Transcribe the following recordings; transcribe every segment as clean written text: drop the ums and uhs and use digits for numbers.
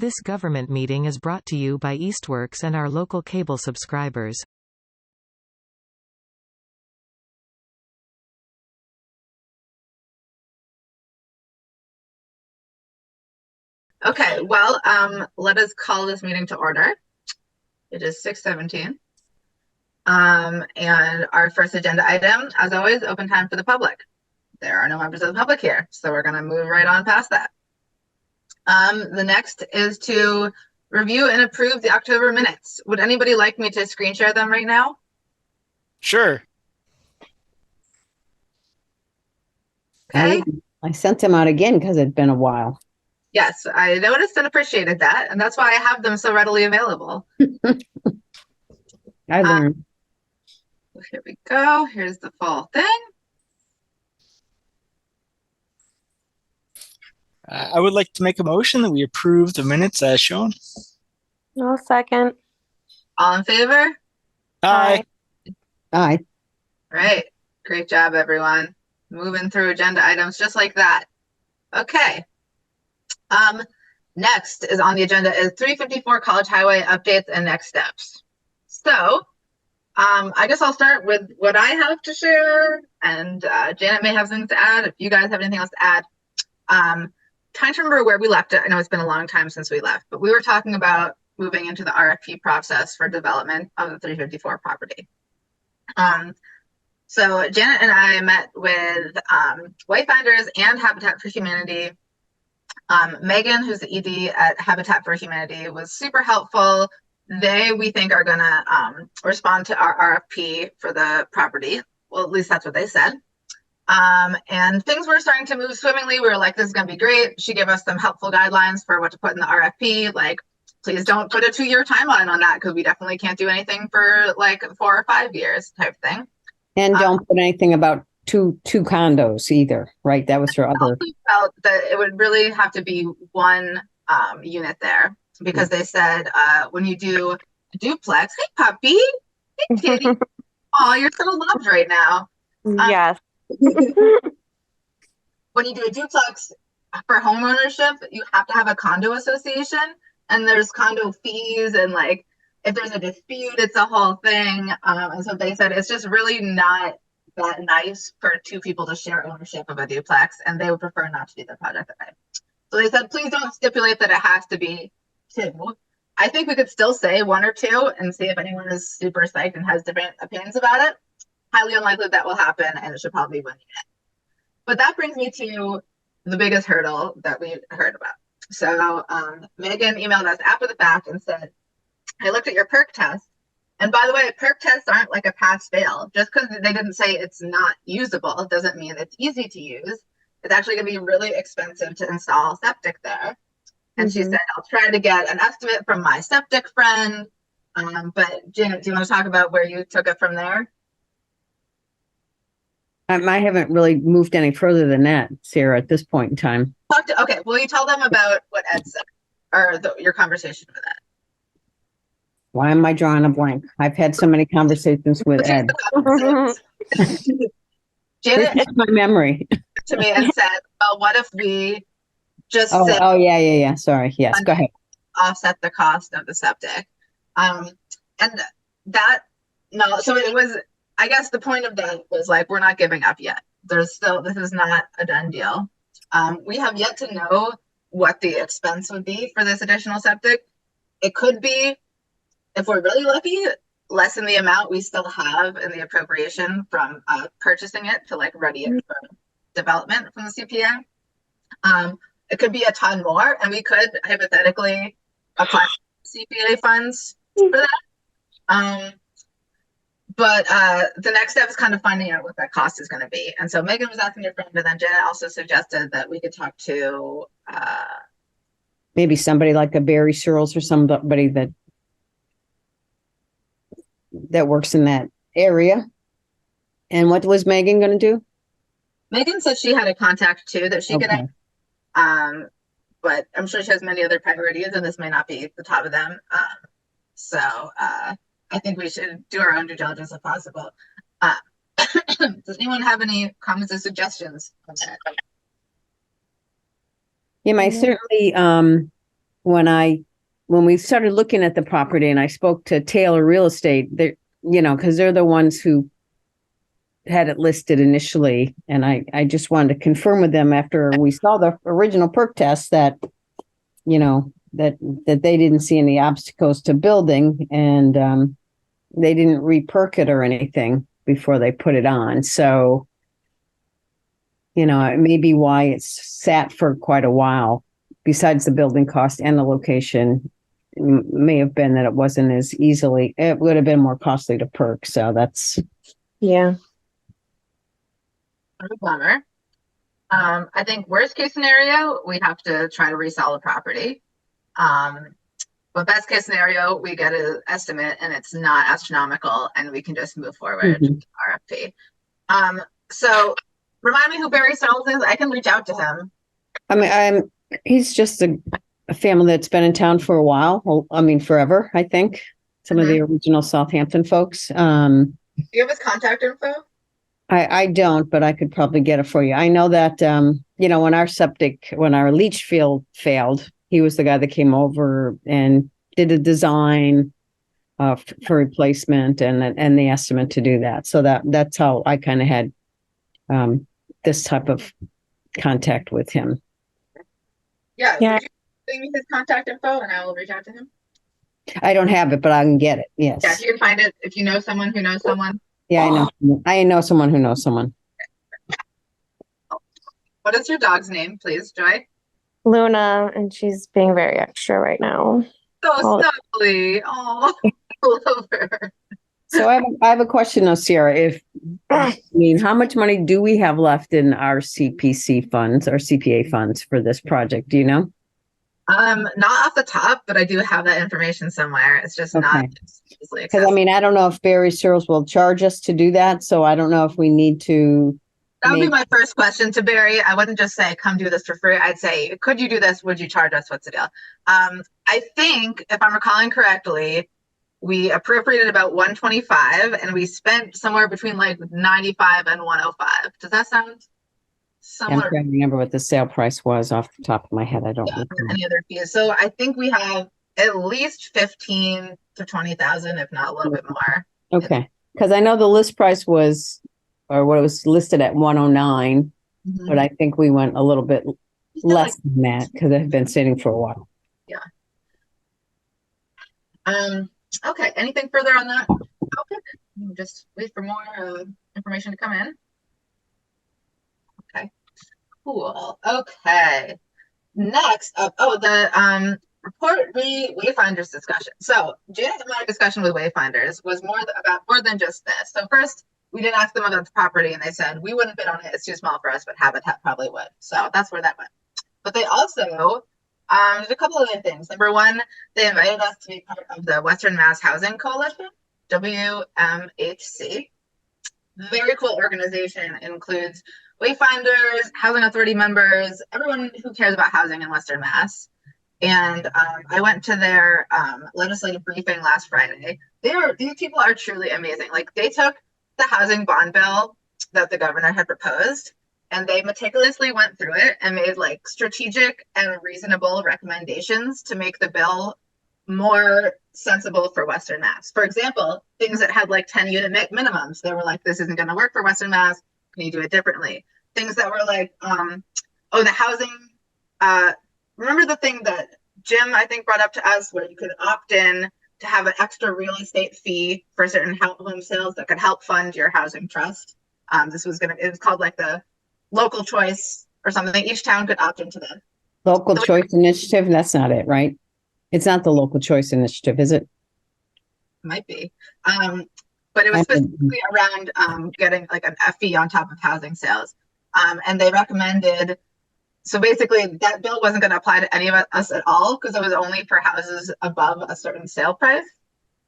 This government meeting is brought to you by Eastworks and our local cable subscribers. Okay, well, let us call this meeting to order. It is 6:17. And our first agenda item, as always, open time for the public. There are no members of the public here, so we're going to move right on past that. The next is to review and approve the October minutes. Would anybody like me to screen share them right now? Sure. Okay. I sent them out again because it'd been a while. Yes, I noticed and appreciated that, and that's why I have them so readily available. I learned. Here we go. Here's the full thing. I would like to make a motion that we approve the minutes as shown. No second. All in favor? Aye. Aye. All right. Great job, everyone. Moving through agenda items just like that. Okay. Next is on the agenda is 354 College Highway updates and next steps. So, I guess I'll start with what I have to share, and Janet may have things to add if you guys have anything else to add. Trying to remember where we left it. I know it's been a long time since we left, but we were talking about moving into the RFP process for development of the 354 property. So Janet and I met with Wayfinders and Habitat for Humanity. Megan, who's the ED at Habitat for Humanity, was super helpful. They, we think, are going to respond to our RFP for the property. Well, at least that's what they said. And things were starting to move swimmingly. We were like, this is going to be great. She gave us some helpful guidelines for what to put in the RFP. Like, please don't put a 2-year timeline on that because we definitely can't do anything for like 4 or 5 years type thing. And don't put anything about two condos either, right? That was for other. I felt that it would really have to be one unit there because they said when you do a duplex, hey puppy, hey kitty, oh, you're so loved right now. Yes. When you do a duplex for home ownership, you have to have a condo association, and there's condo fees, and like if there's a dispute, it's a whole thing. And so they said it's just really not that nice for 2 people to share ownership of a duplex, and they would prefer not to do the project that way. So they said, please don't stipulate that it has to be 2. I think we could still say 1 or 2 and see if anyone is super psyched and has different opinions about it. Highly unlikely that will happen, and it should probably be 1 unit. But that brings me to the biggest hurdle that we heard about. So Megan emailed us after the fact and said, I looked at your perk test. And by the way, perk tests aren't like a pass-fail. Just because they didn't say it's not usable doesn't mean it's easy to use. It's actually going to be really expensive to install septic there. And she said, I'll try to get an estimate from my septic friend. But Janet, do you want to talk about where you took it from there? I haven't really moved any further than that, Sarah, at this point in time. Okay, will you tell them about what Ed said, or your conversation with Ed? Why am I drawing a blank? I've had so many conversations with Ed. Janet, it's my memory. To me and said, well, what if we just yeah. Sorry. Yes, go ahead. Offset the cost of the septic. And that, no, so it was, I guess the point of that was like, we're not giving up yet. There's still, this is not a done deal. We have yet to know what the expense would be for this additional septic. It could be, if we're really lucky, less than the amount we still have in the appropriation from purchasing it to like ready it for development from the CPA. It could be a ton more, and we could hypothetically apply CPA funds for that. But the next step is kind of finding out what that cost is going to be. And so Megan was asking your friend, and then Janet also suggested that we could talk to maybe somebody like a Barry Searles or somebody that works in that area. And what was Megan going to do? Megan said she had a contact too that she could add. But I'm sure she has many other priorities, and this may not be the top of them. So I think we should do our own due diligence if possible. Does anyone have any comments or suggestions on that? Yeah, I certainly when we started looking at the property and I spoke to Taylor Real Estate, they, because they're the ones who had it listed initially. And I just wanted to confirm with them after we saw the original perk test that, that they didn't see any obstacles to building, and they didn't re-perk it or anything before they put it on. So, it may be why it's sat for quite a while. Besides the building cost and the location, may have been that it wasn't as easily, it would have been more costly to perk. So that's. Yeah. A bummer. I think worst case scenario, we have to try to resell the property. But best case scenario, we get an estimate and it's not astronomical and we can just move forward with RFP. So remind me who Barry Searles is. I can reach out to him. I mean, he's just a family that's been in town for a while. Well, I mean, forever, I think. Some of the original Southampton folks. Do you have his contact info? I don't, but I could probably get it for you. I know that, when our leach field failed, he was the guy that came over and did a design for replacement and the estimate to do that. So that's how I kind of had this type of contact with him. Yeah. Yeah. Could you send me his contact info and I will reach out to him? I don't have it, but I can get it. Yes. Yeah, if you can find it, if you know someone who knows someone. Yeah, I know. I know someone who knows someone. What is your dog's name, please, Joy? Luna, and she's being very extra right now. So snuggly. Oh, I love her. So I have a question though, Sierra. How much money do we have left in our CPC funds, our CPA funds for this project? Do you know? Not off the top, but I do have that information somewhere. It's just not easily Because accessible. I don't know if Barry Searles will charge us to do that, so I don't know if we need to. That would be my first question to Barry. I wouldn't just say, come do this for free. I'd say, could you do this? Would you charge us? What's the deal? I think, if I'm recalling correctly, we appropriated about 125 and we spent somewhere between like 95 and 105. Does that sound I'm similar? trying to remember what the sale price was off the top of my head. I don't know. Any other fees. So I think we have at least 15 to 20,000, if not a little bit more. Okay. Because I know the list price was, or what it was listed at 109, but I think we went a little bit less than that because it had been sitting for a while. Yeah. Okay. Anything further on that topic? Just wait for more information to come in. Okay. Cool. Okay. Next up, the report Wayfinders discussion. So Janet and my discussion with Wayfinders was about more than just this. So first, we did ask them about the property, and they said we wouldn't bid on it; it's too small for us, but Habitat probably would. So that's where that went. But they also did a couple of other things. Number one, they invited us to be part of the Western Mass Housing Coalition, WMHC. Very cool organization. It includes Wayfinders, Housing Authority members, everyone who cares about housing in Western Mass. And I went to their legislative briefing last Friday. These people are truly amazing. Like, they took the housing bond bill that the governor had proposed, and they meticulously went through it and made like strategic and reasonable recommendations to make the bill more sensible for Western Mass. For example, things that had like 10 unit minimums. They were like, this isn't going to work for Western Mass. Can you do it differently? Things that were like, the housing. Remember the thing that Jim, I think, brought up to us where you could opt in to have an extra real estate fee for certain home sales that could help fund your housing trust. It was called like the local choice or something. Each town could opt into that. Local choice initiative? That's not it, right? It's not the local choice initiative, is it? Might be. But it was specifically around getting like a fee on top of housing sales. And they recommended, so basically that bill wasn't going to apply to any of us at all because it was only for houses above a certain sale price.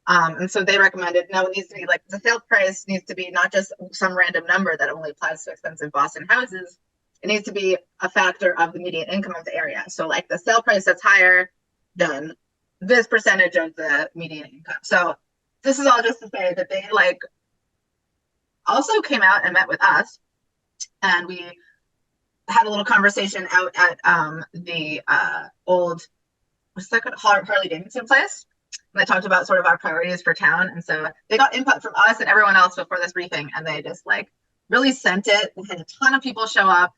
And so they recommended, no, it needs to be like the sale price needs to be not just some random number that only applies to expensive Boston houses. It needs to be a factor of the median income of the area. So like the sale price that's higher than this percentage of the median income. So this is all just to say that they like also came out and met with us, and we had a little conversation out at the old second Harley Davidson place. And they talked about sort of our priorities for town. And so they got input from us and everyone else before this briefing, and they just like really sent it. They had a ton of people show up.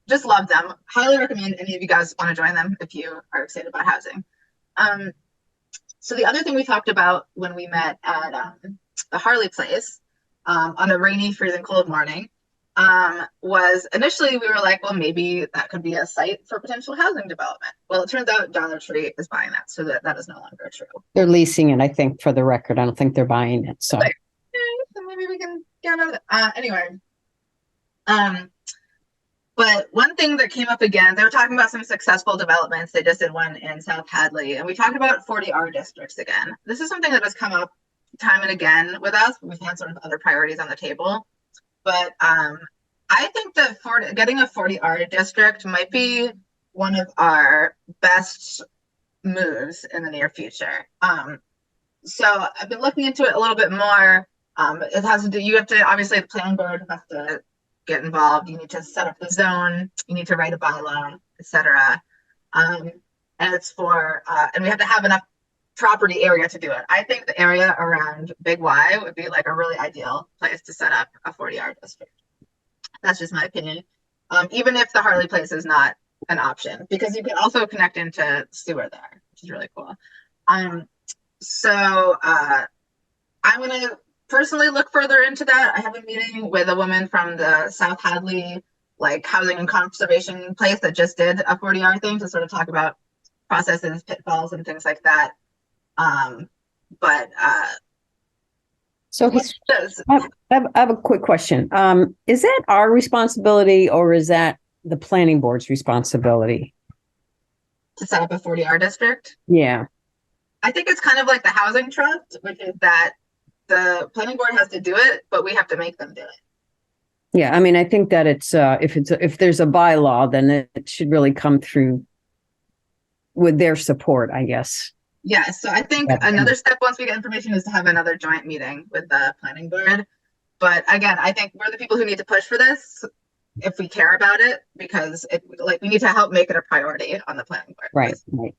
Just love them. Highly recommend any of you guys want to join them if you are excited about housing. So the other thing we talked about when we met at the Harley place on a rainy, freezing cold morning was initially we were like, well, maybe that could be a site for potential housing development. Well, it turns out Dollar Tree is buying that, so that is no longer true. They're leasing it, I think, for the record. I don't think they're buying it. So, so maybe we can get out of it. Anyway. But one thing that came up again, they were talking about some successful developments. They just did one in South Hadley, and we talked about 40R districts again. This is something that has come up time and again with us. We've had sort of other priorities on the table. But I think that getting a 40R district might be one of our best moves in the near future. So I've been looking into it a little bit more. It has to do, you have to, obviously the planning board has to get involved. You need to set up the zone, you need to write a bylaw, etc. And it's for, and we have to have enough property area to do it. I think the area around Big Y would be like a really ideal place to set up a 40R district. That's just my opinion. Even if the Harley place is not an option, because you can also connect into sewer there, which is really cool. So I'm going to personally look further into that. I have a meeting with a woman from the South Hadley like housing and conservation place that just did a 40R thing to sort of talk about processes, pitfalls, and things like that. So I have a quick question. Is that our responsibility or is that the planning board's responsibility to set up a 40R district? Yeah. I think it's kind of like the housing trust, which is that the planning board has to do it, but we have to make them do it. Yeah, I mean, I think that it's if there's a bylaw, then it should really come through with their support, I guess. Yeah, so I think another step once we get information is to have another joint meeting with the planning board. But again, I think we're the people who need to push for this if we care about it, because we need to help make it a priority on the planning board. Right.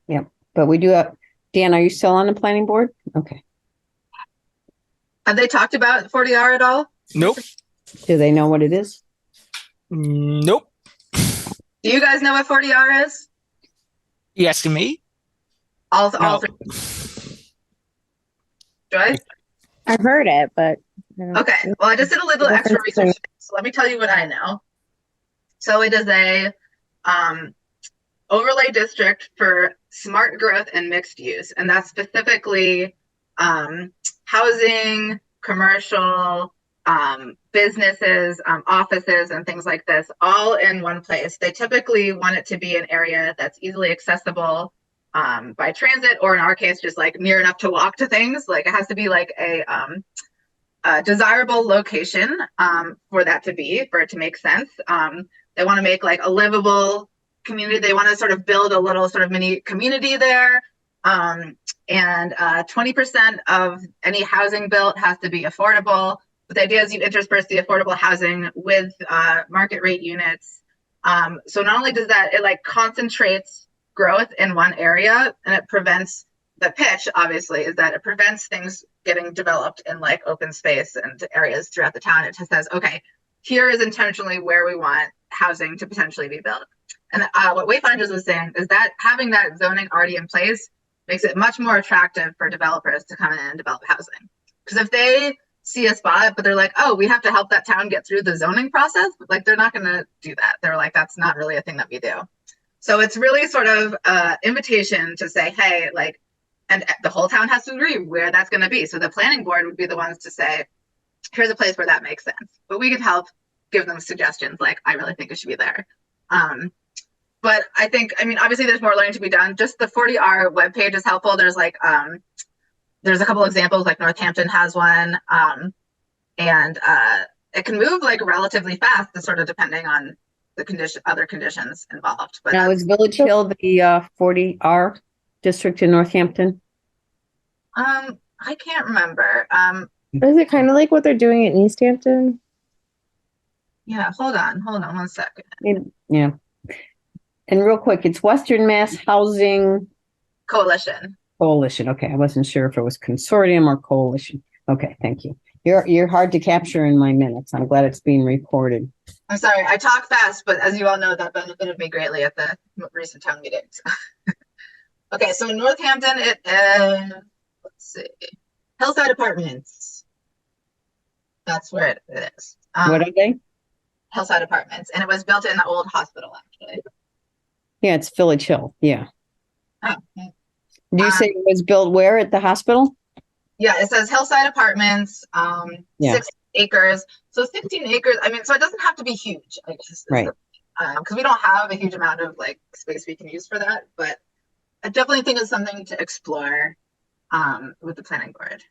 Yeah. But we do have, Dan, are you still on the planning board? Okay. Have they talked about 40R at all? Nope. Do they know what it is? Nope. Do you guys know what 40R is? You asking me? All No. three. Joy? I've heard it, but Okay. Well, I just did a little extra research, so let me tell you what I know. So it is a overlay district for smart growth and mixed use, and that's specifically housing, commercial, businesses, offices, and things like this, all in one place. They typically want it to be an area that's easily accessible by transit, or in our case, just like near enough to walk to things. Like it has to be like a desirable location for it to make sense. They want to make like a livable community. They want to sort of build a little sort of mini community there. And 20% of any housing built has to be affordable. But the idea is you intersperse the affordable housing with market rate units. So not only does that, it like concentrates growth in one area, and it prevents the pitch, obviously, is that it prevents things getting developed in like open space and areas throughout the town. It just says, okay, here is intentionally where we want housing to potentially be built. And what Wayfinders was saying is that having that zoning already in place makes it much more attractive for developers to come in and develop housing. Because if they see a spot, but they're like, oh, we have to help that town get through the zoning process, like they're not going to do that. They're like, that's not really a thing that we do. So it's really sort of an invitation to say, hey, like, and the whole town has to agree where that's going to be. So the planning board would be the ones to say, here's a place where that makes sense. But we can help give them suggestions, like, I really think it should be there. But I think, I mean, obviously there's more learning to be done. Just the 40R webpage is helpful. There's like, there's a couple examples, like Northampton has one. And it can move like relatively fast, sort of depending on the other conditions involved. But now, is Village Hill the 40R district in Northampton? I can't remember. is it kind of like what they're doing in East Hampton? Yeah, hold on 1 second. Yeah. And real quick, it's Western Mass Housing Coalition. Coalition. Okay, I wasn't sure if it was consortium or coalition. Okay, thank you. You're hard to capture in my minutes. I'm glad it's being recorded. I'm sorry, I talk fast, but as you all know, that benefited me greatly at the recent town meetings. Okay, so in Northampton, it is, let's see, Hillside Apartments. That's where it is. What are they? Hillside Apartments, and it was built in the old hospital, actually. Yeah, it's Village Hill. Yeah. Oh, okay. Do you say it was built where at the hospital? Yeah, it says Hillside Apartments, Yeah. 6 acres. So 16 acres, I mean, so it doesn't have to be huge, I guess. Right. Because we don't have a huge amount of like space we can use for that, but I definitely think it's something to explore with the planning board.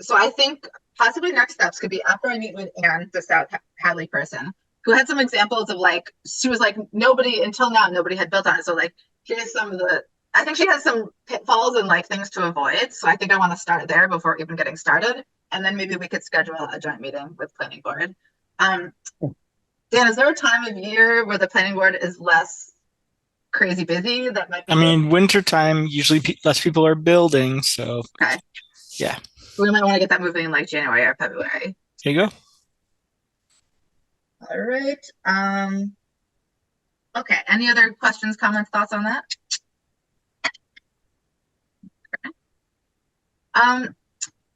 So I think possibly next steps could be after I meet with Anne, the South Hadley person, who had some examples of like, she was like, nobody until now, nobody had built on it. So like, here's some of the, I think she has some pitfalls and like things to avoid. So I think I want to start there before even getting started. And then maybe we could schedule a joint meeting with planning board. Dan, is there a time of year where the planning board is less crazy busy? That might be. I mean, wintertime, usually less people are building. So, okay. Yeah. We might want to get that moving in like January or February. There you go. All right. Okay. Any other questions, comments, thoughts on that? Okay.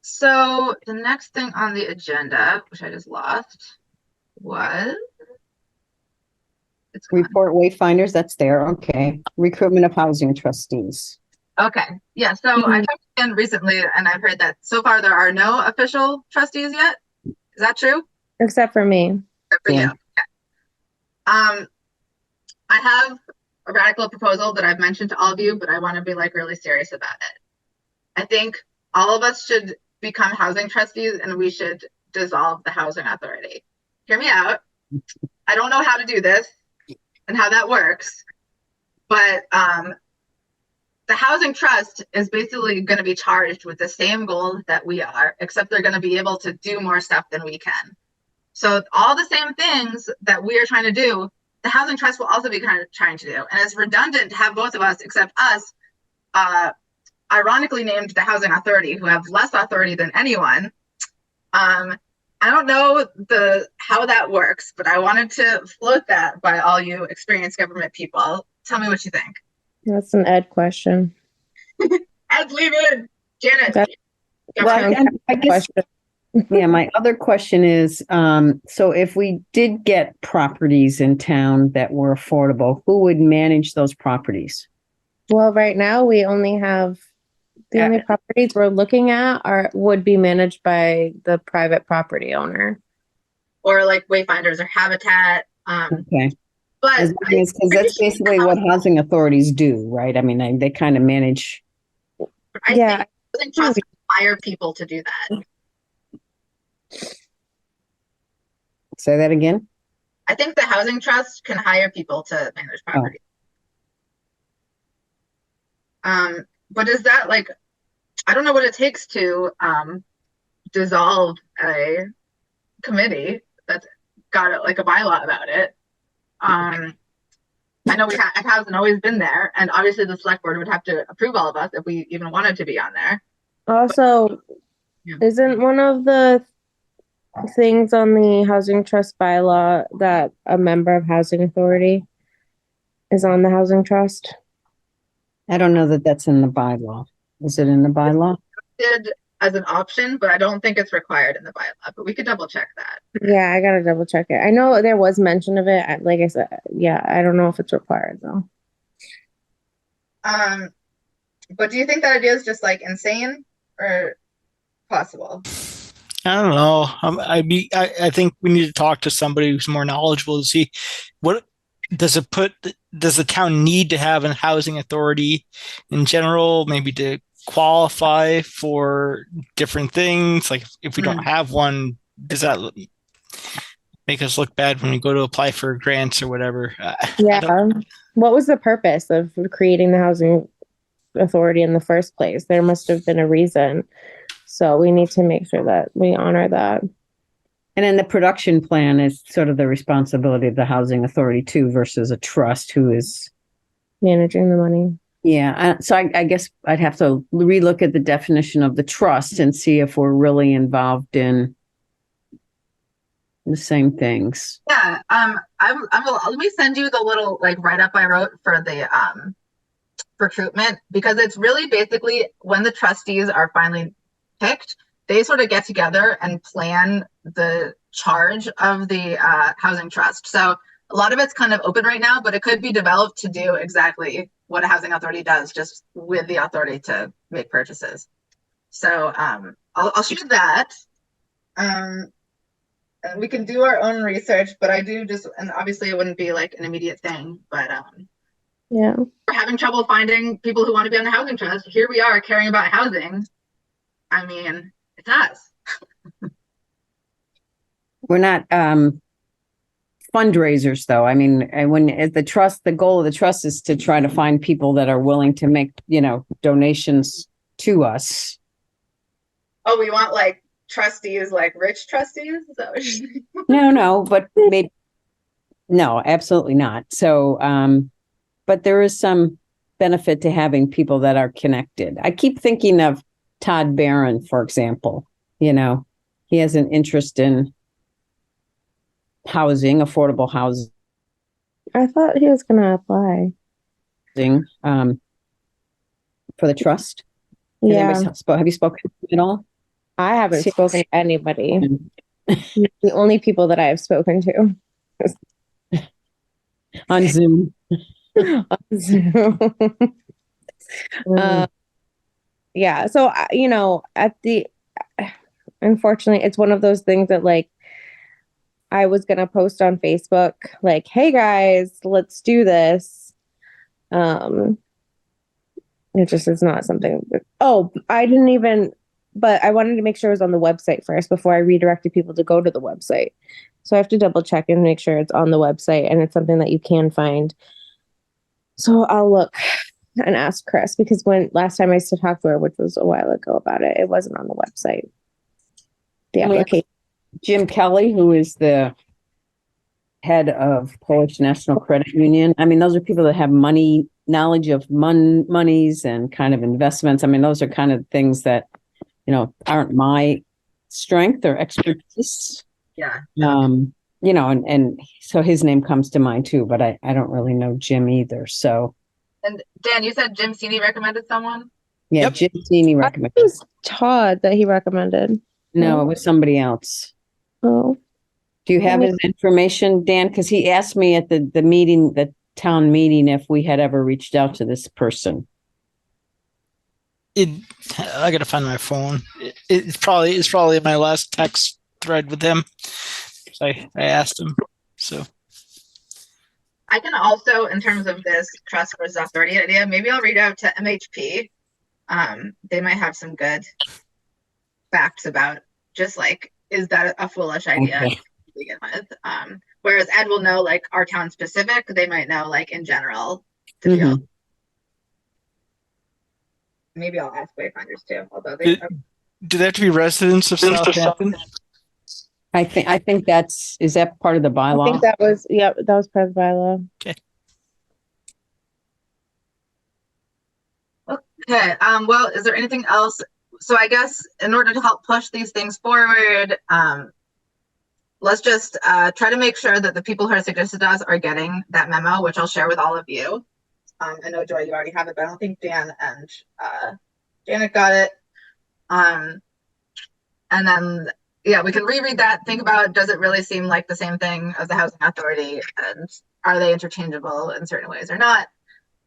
So the next thing on the agenda, which I just lost, was report wayfinders. That's there. Okay. Recruitment of housing trustees. Okay. Yeah. So I talked to Ken recently, and I've heard that so far there are no official trustees yet. Is that true? Except for me. Except for you. Okay. I have a radical proposal that I've mentioned to all of you, but I want to be like really serious about it. I think all of us should become housing trustees, and we should dissolve the housing authority. Hear me out. I don't know how to do this and how that works, but the housing trust is basically going to be charged with the same goal that we are, except they're going to be able to do more stuff than we can. So all the same things that we are trying to do, the housing trust will also be kind of trying to do. And it's redundant to have both of us, except us, ironically named the housing authority, who have less authority than anyone. I don't know how that works, but I wanted to float that by all you experienced government people. Tell me what you think. That's an Ed question. Ed, leave it in. Janet. Well, I guess, yeah, my other question is, so if we did get properties in town that were affordable, who would manage those properties? Well, right now we only have the only properties we're looking at would be managed by the private property owner. Or like Wayfinders or Habitat. Okay. But because that's basically what housing authorities do, right? I mean, they kind of manage. I think trust hire people to do that. Say that again. I think the housing trust can hire people to manage property. But is that like, I don't know what it takes to dissolve a committee that's got like a bylaw about it. I know it hasn't always been there, and obviously the select board would have to approve all of us if we even wanted to be on there. Also, isn't one of the things on the housing trust bylaw that a member of housing authority is on the housing trust? I don't know that that's in the bylaw. Is it in the bylaw? It's as an option, but I don't think it's required in the bylaw, but we could double check that. Yeah, I gotta double check it. I know there was mention of it. Like I said, yeah, I don't know if it's required though. But do you think that idea is just like insane or possible? I don't know. I think we need to talk to somebody who's more knowledgeable to see what does the town need to have a housing authority in general, maybe to qualify for different things. Like if we don't have one, does that make us look bad when we go to apply for grants or whatever? Yeah. What was the purpose of creating the housing authority in the first place? There must have been a reason. So we need to make sure that we honor that. And then the production plan is sort of the responsibility of the housing authority too, versus a trust who is managing the money. Yeah. So I guess I'd have to relook at the definition of the trust and see if we're really involved in the same things. Yeah. Let me send you the little like write up I wrote for the recruitment, because it's really basically when the trustees are finally picked, they sort of get together and plan the charge of the housing trust. So a lot of it's kind of open right now, but it could be developed to do exactly what a housing authority does, just with the authority to make purchases. So I'll shoot that. And we can do our own research, but I do just, and obviously it wouldn't be like an immediate thing, but yeah, we're having trouble finding people who want to be on the housing trust. Here we are caring about housing. I mean, it's us. We're not fundraisers though. I mean, when the goal of the trust is to try to find people that are willing to make, donations to us. Oh, we want like trustees, like rich trustees? Is that what you're saying? No, but maybe, no, absolutely not. So, but there is some benefit to having people that are connected. I keep thinking of Todd Barron, for example. He has an interest in housing, affordable housing. I thought he was going to apply. For the trust. Yeah. Have you spoken to him at all? I haven't spoken to anybody. The only people that I have spoken to. On Zoom. On Zoom. Yeah. So, unfortunately, it's one of those things that like, I was going to post on Facebook, like, hey guys, let's do this. It just is not something. But I wanted to make sure it was on the website first before I redirected people to go to the website. So I have to double check and make sure it's on the website and it's something that you can find. So I'll look and ask Chris, because last time I used to talk to her, which was a while ago about it, it wasn't on the website. The application. Jim Kelly, who is the head of Polish National Credit Union. I mean, those are people that have knowledge of monies and kind of investments. I mean, those are kind of things that, aren't my strength or expertise. Yeah. And so his name comes to mind too, but I don't really know Jim either. So. And Dan, you said Jim Sini recommended someone? Yeah, Yep. Jim Sini recommended. It was Todd that he recommended. No, it was somebody else. Oh. Do you have his information, Dan? Because he asked me at the meeting, the town meeting, if we had ever reached out to this person. I gotta find my phone. It's probably my last text thread with him. I asked him. So I can also, in terms of this trust versus authority idea, maybe I'll reach out to MHP. They might have some good facts about just like, is that a foolish idea to begin with? Whereas Ed will know like our town specific, they might know like in general the field. Maybe I'll ask wayfinders too. Although do they have to be residents of Southampton? I think is that part of the bylaw? I think that was part of the bylaw. Okay. Okay. Well, is there anything else? So I guess in order to help push these things forward, let's just try to make sure that the people who are suggested to us are getting that memo, which I'll share with all of you. I know, Joy, you already have it, but I don't think Dan and Janet got it. And then, yeah, we can reread that, think about, does it really seem like the same thing as the housing authority, and are they interchangeable in certain ways or not?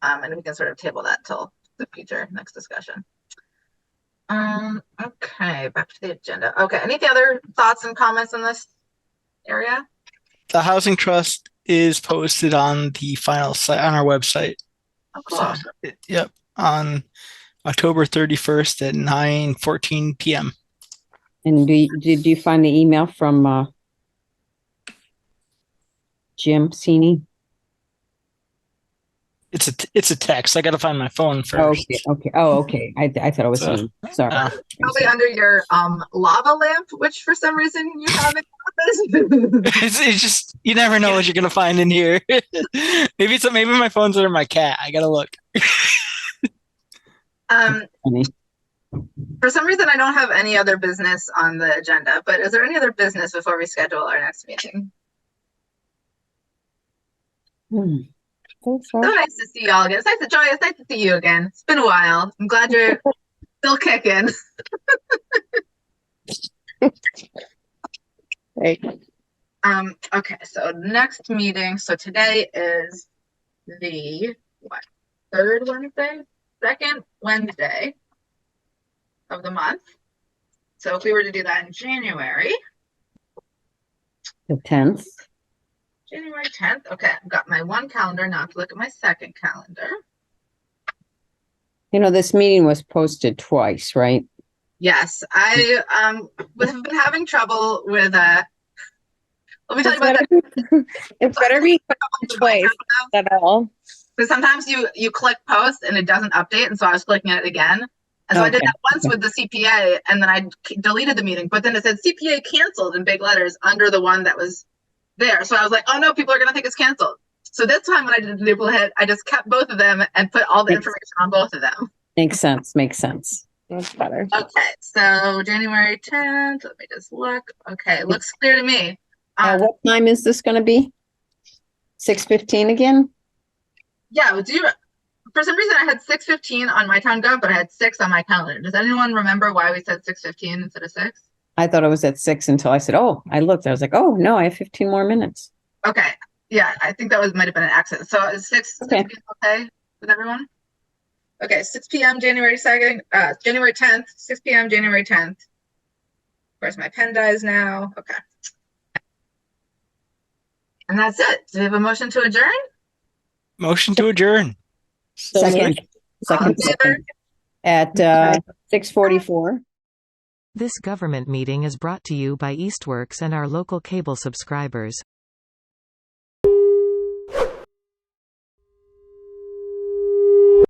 And we can sort of table that till the future next discussion. Okay, back to the agenda. Okay, any other thoughts and comments on this area? The housing trust is posted on the final site on our website. Oh, cool. So, yep, on October 31st at 9:14 p.m. And did you find the email from Jim Sini? It's a text. I got to find my phone first. Okay. Oh, okay. I thought it was me. Sorry. Probably under your lava lamp, which for some reason you haven't. It's just you never know what you're gonna find in here. Maybe my phone's under my cat. I gotta look. Funny. For some reason, I don't have any other business on the agenda, but is there any other business before we schedule our next meeting? think So so. nice to see y'all again. It's nice to Joy. It's nice to see you again. It's been a while. I'm glad you're still kicking. Right. Okay, so next meeting. So today is the third Wednesday? Second Wednesday of the month. So if we were to do that in January, The 10th. January 10th. Okay, I've got my one calendar. Now I have to look at my second calendar. This meeting was posted twice, right? Yes, I have been having trouble with let me tell you about that. It better be twice at all. Because sometimes you click post and it doesn't update, and so I was clicking it again. And so I did that once with the CPA, and then I deleted the meeting. But then it said CPA canceled in big letters under the one that was there. So I was like, oh no, people are gonna think it's canceled. So this time when I did the duplicate, I just kept both of them and put all the information on both of them. Makes sense. That's better. Okay, so January 10th. Let me just look. Okay, it looks clear to me. What time is this going to be? 6:15 again? Yeah, for some reason I had 6:15 on my town gov, but I had 6 on my calendar. Does anyone remember why we said 6:15 instead of 6? I thought it was at 6 until I said, oh, I looked. I was like, oh, no, I have 15 more minutes. Okay. Yeah, I think that might have been an accident. So is 6 Okay. okay with everyone? Okay, 6 p.m. January 2nd, January 10th, 6 p.m. January 10th. Of course, my pen dies now. Okay. And that's it. Do we have a motion to adjourn? Motion to adjourn. Second. All in favor? At 6:44. This government meeting is brought to you by Eastworks and our local cable subscribers.